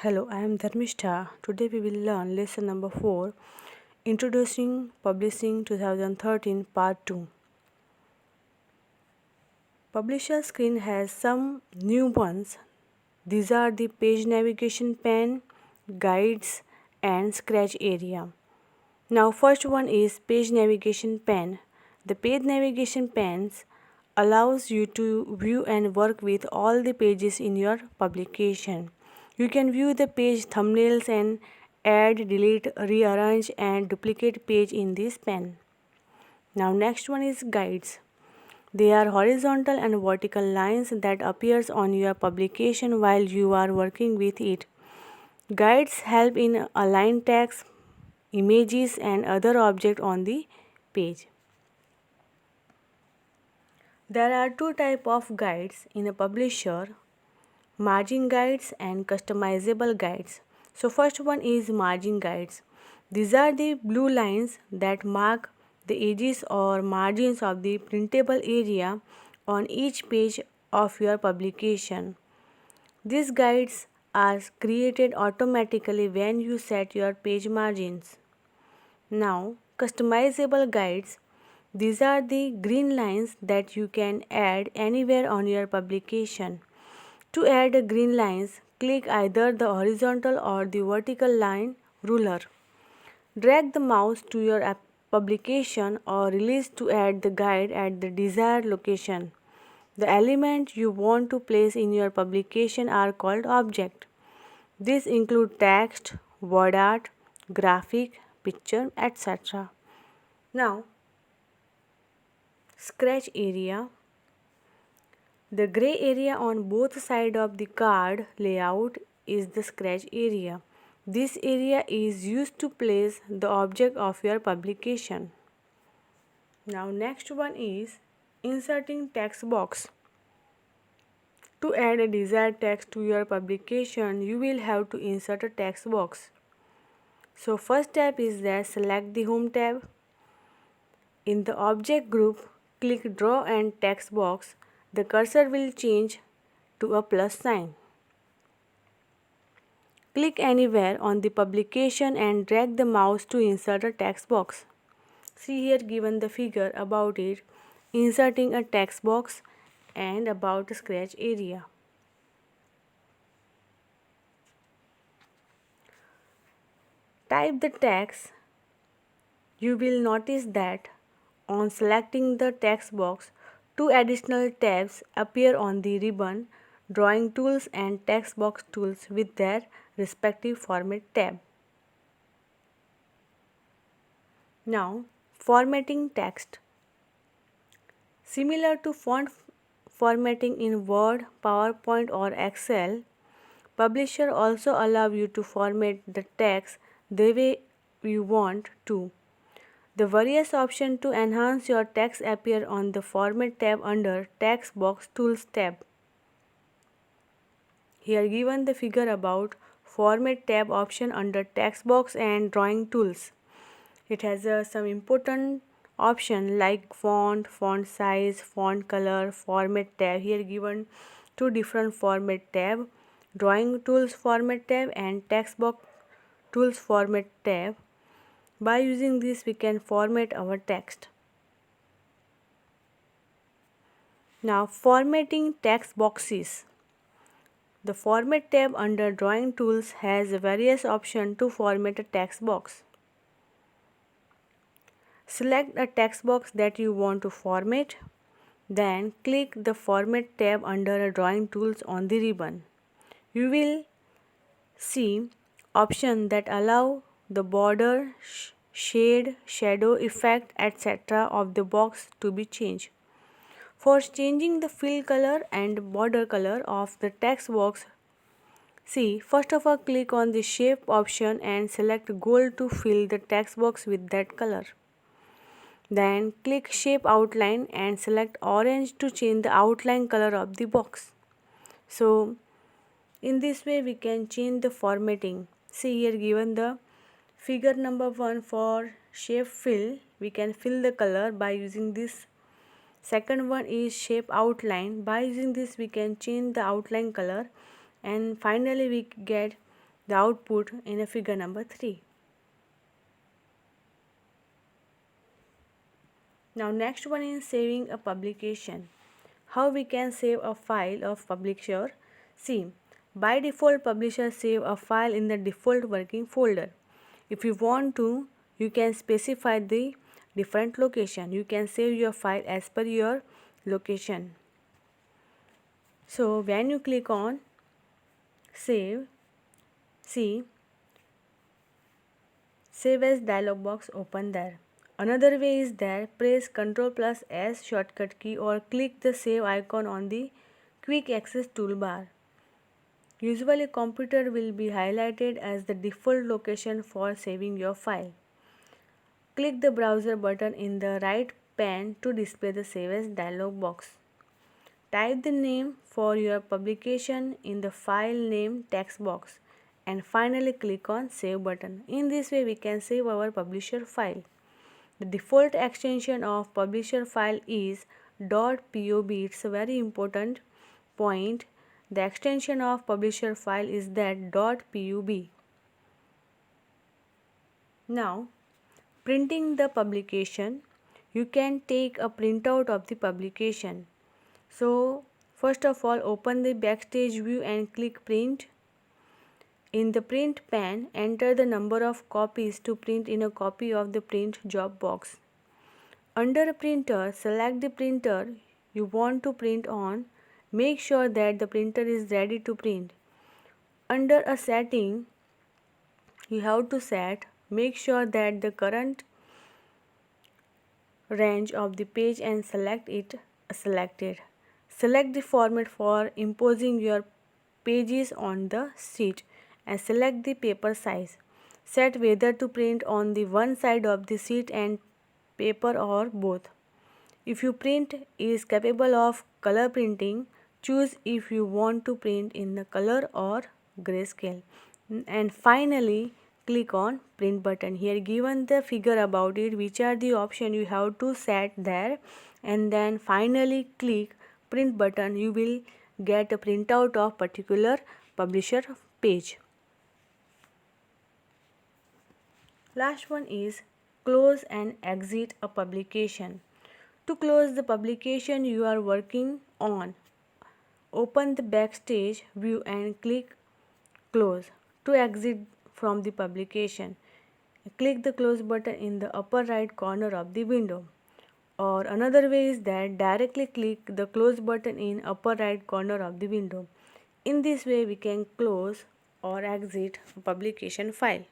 Hello, I am Dharmishta. Today we will learn lesson number 4, Introducing Publishing 2013 Part 2. Publisher screen has some new ones. These are the page navigation pane, guides and scratch area. Now first one is page navigation pane. The page navigation panes allows you to view and work with all the pages in your publication. You can view the page thumbnails and add, delete, rearrange and duplicate page in this pane. Now next one is guides. They are horizontal and vertical lines that appears on your publication while you are working with it. Guides help in align text, images and other objects on the page. There are two types of guides in a publisher, margin guides and customizable guides. So first one is margin guides. These are the blue lines that mark the edges or margins of the printable area on each page of your publication. These guides are created automatically when you set your page margins. Now, customizable guides. These are the green lines that you can add anywhere on your publication. To add green lines, click either the horizontal or the vertical line ruler. Drag the mouse to your publication or release to add the guide at the desired location. The element you want to place in your publication are called object. These include text, word art, graphic, picture, etc. Now, scratch area. The gray area on both sides of the card layout is the scratch area. This area is used to place the object of your publication. Now next one is inserting text box. To add a desired text to your publication, you will have to insert a text box. So first step is that select the home tab. In the object group, click draw and text box. The cursor will change to a plus sign. Click anywhere on the publication and drag the mouse to insert a text box. See here given the figure about it, inserting a text box and about a scratch area. Type the text. You will notice that on selecting the text box, two additional tabs appear on the ribbon, Drawing Tools and Text Box Tools with their respective format tab. Now, formatting text. Similar to font formatting in Word, PowerPoint or Excel, Publisher also allows you to format the text the way you want to. The various options to enhance your text appear on the Format tab under Text Box Tools tab. Here given the figure about Format tab option under Text Box and Drawing Tools. It has some important option like font, font size, font color, Format tab. Here given two different Format tab, Drawing Tools Format tab and Text Box Tools Format tab. By using this, we can format our text. Now, formatting text boxes. The Format tab under Drawing Tools has various options to format a text box. Select a text box that you want to format. Then click the Format tab under Drawing Tools on the ribbon. You will see options that allow the border, shade, shadow effect, etc. of the box to be changed. For changing the fill color and border color of the text box, first of all click on the shape option and select gold to fill the text box with that color. Then click shape outline and select orange to change the outline color of the box. So in this way we can change the formatting. See here given the figure number 1 for shape fill. We can fill the color by using this. Second one is shape outline. By using this we can change the outline color. And finally we get the output in a figure number 3. Now next one is saving a publication. How we can save a file of publisher? See, by default publisher save a file in the default working folder. If you want to, you can specify the different location. You can save your file as per your location. So when you click on save, see, save as dialog box open there. Another way is that press Ctrl+S shortcut key or click the save icon on the quick access toolbar. Usually computer will be highlighted as the default location for saving your file. Click the browser button in the right pane to display the save as dialog box. Type the name for your publication in the file name text box and finally click on save button. In this way we can save our publisher file. The default extension of publisher file is .pob. It's a very important point. The extension of publisher file is that .pub. Now, printing the publication. You can take a printout of the publication. So, first of all, open the Backstage view and click print. In the print pane, enter the number of copies to print in a copy of the print job box. Under printer, select the printer you want to print on. Make sure that the printer is ready to print. Under a setting, you have to set, make sure that the current range of the page and select it selected. Select the format for imposing your pages on the sheet and select the paper size. Set whether to print on the one side of the sheet and paper or both. If your print is capable of color printing, choose if you want to print in the color or grayscale. And finally, click on print button. Here given the figure about it, which are the options you have to set there, and then finally click print button. You will get a printout of particular publisher page. Last one is close and exit a publication. To close the publication you are working on, open the Backstage view and click close. To exit from the publication, click the close button in the upper right corner of the window. Or another way is that directly click the close button in upper right corner of the window. In this way we can close or exit a publication file.